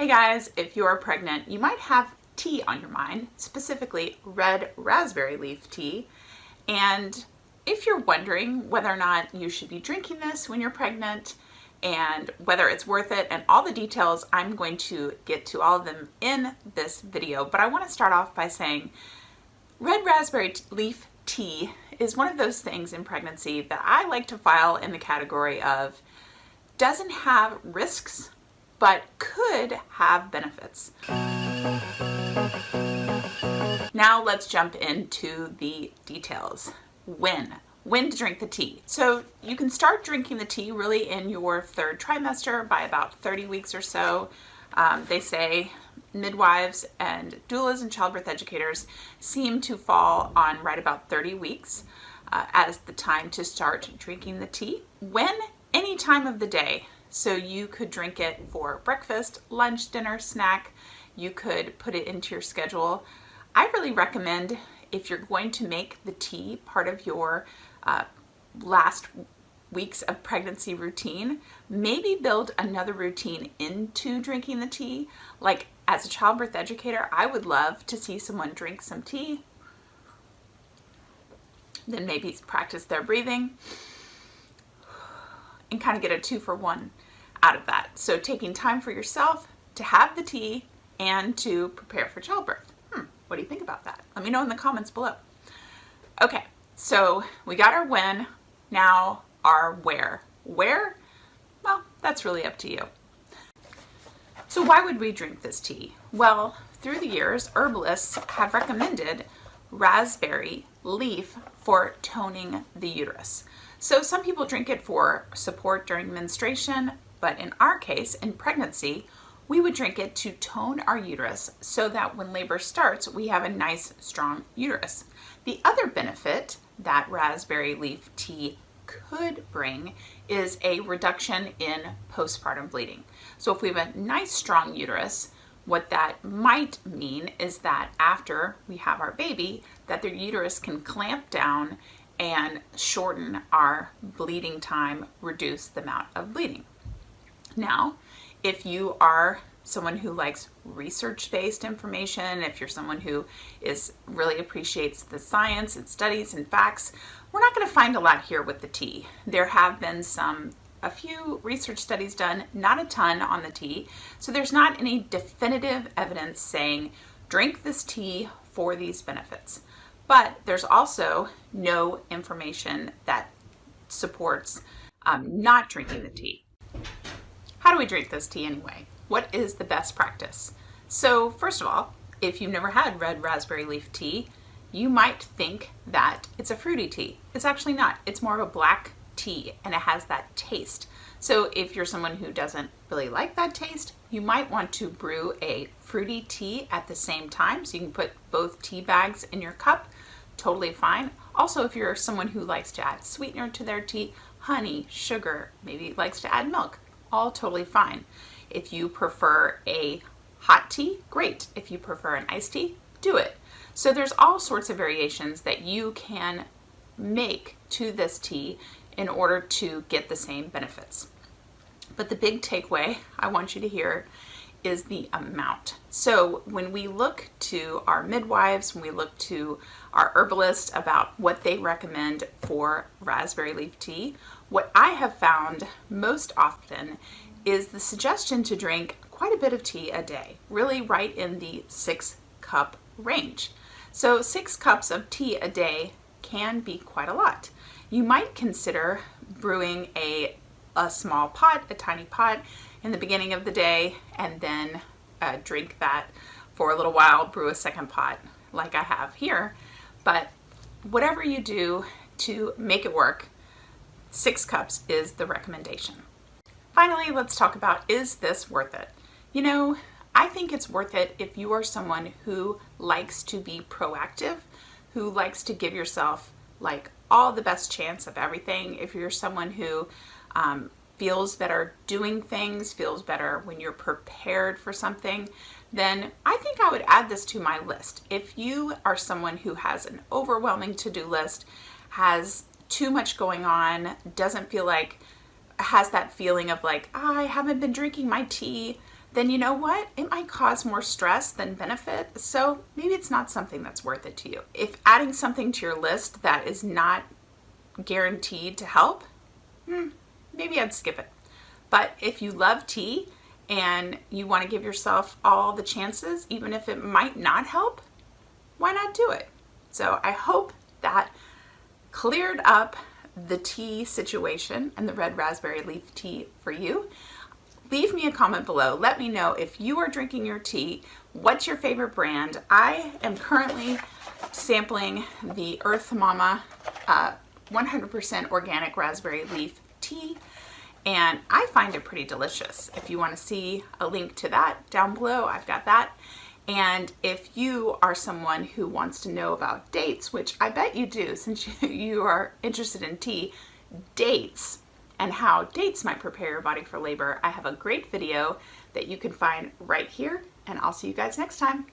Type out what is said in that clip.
Hey guys, if you're pregnant, you might have tea on your mind, specifically red raspberry leaf tea. And if you're wondering whether or not you should be drinking this when you're pregnant and whether it's worth it and all the details, I'm going to get to all of them in this video. But I want to start off by saying red raspberry leaf tea is one of those things in pregnancy that I like to file in the category of doesn't have risks, but could have benefits. Now let's jump into the details. When to drink the tea. So you can start drinking the tea really in your third trimester by about 30 weeks or so. They say midwives and doulas and childbirth educators seem to fall on right about 30 weeks as the time to start drinking the tea. When? Any time of the day. So you could drink it for breakfast, lunch, dinner, snack. You could put it into your schedule. I really recommend, if you're going to make the tea part of your last weeks of pregnancy routine, maybe build another routine into drinking the tea. Like as a childbirth educator, I would love to see someone drink some tea, then maybe practice their breathing, and kind of get a 2-for-1 out of that. So taking time for yourself to have the tea and to prepare for childbirth. What do you think about that? Let me know in the comments below. Okay, so we got our when, now our where. Where? Well, that's really up to you. So why would we drink this tea? Well, through the years, herbalists have recommended raspberry leaf for toning the uterus. So some people drink it for support during menstruation, but in our case, in pregnancy, we would drink it to tone our uterus so that when labor starts, we have a nice, strong uterus. The other benefit that raspberry leaf tea could bring is a reduction in postpartum bleeding. So if we have a nice, strong uterus, what that might mean is that after we have our baby, that the uterus can clamp down and shorten our bleeding time, reduce the amount of bleeding. Now, if you are someone who likes research-based information, if you're someone who really appreciates the science and studies and facts, we're not going to find a lot here with the tea. There have been a few research studies done, not a ton on the tea, so there's not any definitive evidence saying drink this tea for these benefits. But there's also no information that supports not drinking the tea. How do we drink this tea anyway? What is the best practice? So first of all, if you've never had red raspberry leaf tea, you might think that it's a fruity tea. It's actually not. It's more of a black tea and it has that taste. So if you're someone who doesn't really like that taste, you might want to brew a fruity tea at the same time. So you can put both tea bags in your cup, totally fine. Also, if you're someone who likes to add sweetener to their tea, honey, sugar, maybe likes to add milk, all totally fine. If you prefer a hot tea, great. If you prefer an iced tea, do it. So there's all sorts of variations that you can make to this tea in order to get the same benefits. But the big takeaway I want you to hear is the amount. So when we look to our midwives, when we look to our herbalists about what they recommend for raspberry leaf tea, what I have found most often is the suggestion to drink quite a bit of tea a day, really right in the 6-cup range. So 6 cups of tea a day can be quite a lot. You might consider brewing a small pot, a tiny pot in the beginning of the day, and then drink that for a little while, brew a second pot like I have here. But whatever you do to make it work, 6 cups is the recommendation. Finally, let's talk about, is this worth it? You know, I think it's worth it if you are someone who likes to be proactive, who likes to give yourself like all the best chance of everything. If you're someone who feels better doing things, feels better when you're prepared for something, then I think I would add this to my list. If you are someone who has an overwhelming to-do list, has too much going on, doesn't feel like, has that feeling of like, I haven't been drinking my tea, then you know what? It might cause more stress than benefit. So maybe it's not something that's worth it to you. If adding something to your list that is not guaranteed to help, maybe I'd skip it. But if you love tea and you want to give yourself all the chances, even if it might not help, why not do it? So I hope that cleared up the tea situation and the red raspberry leaf tea for you. Leave me a comment below. Let me know if you are drinking your tea. What's your favorite brand? I am currently sampling the Earth Mama 100% organic raspberry leaf tea, and I find it pretty delicious. If you want to see a link to that down below, I've got that. And if you are someone who wants to know about dates, which I bet you do since you are interested in tea, dates and how dates might prepare your body for labor, I have a great video that you can find right here, and I'll see you guys next time.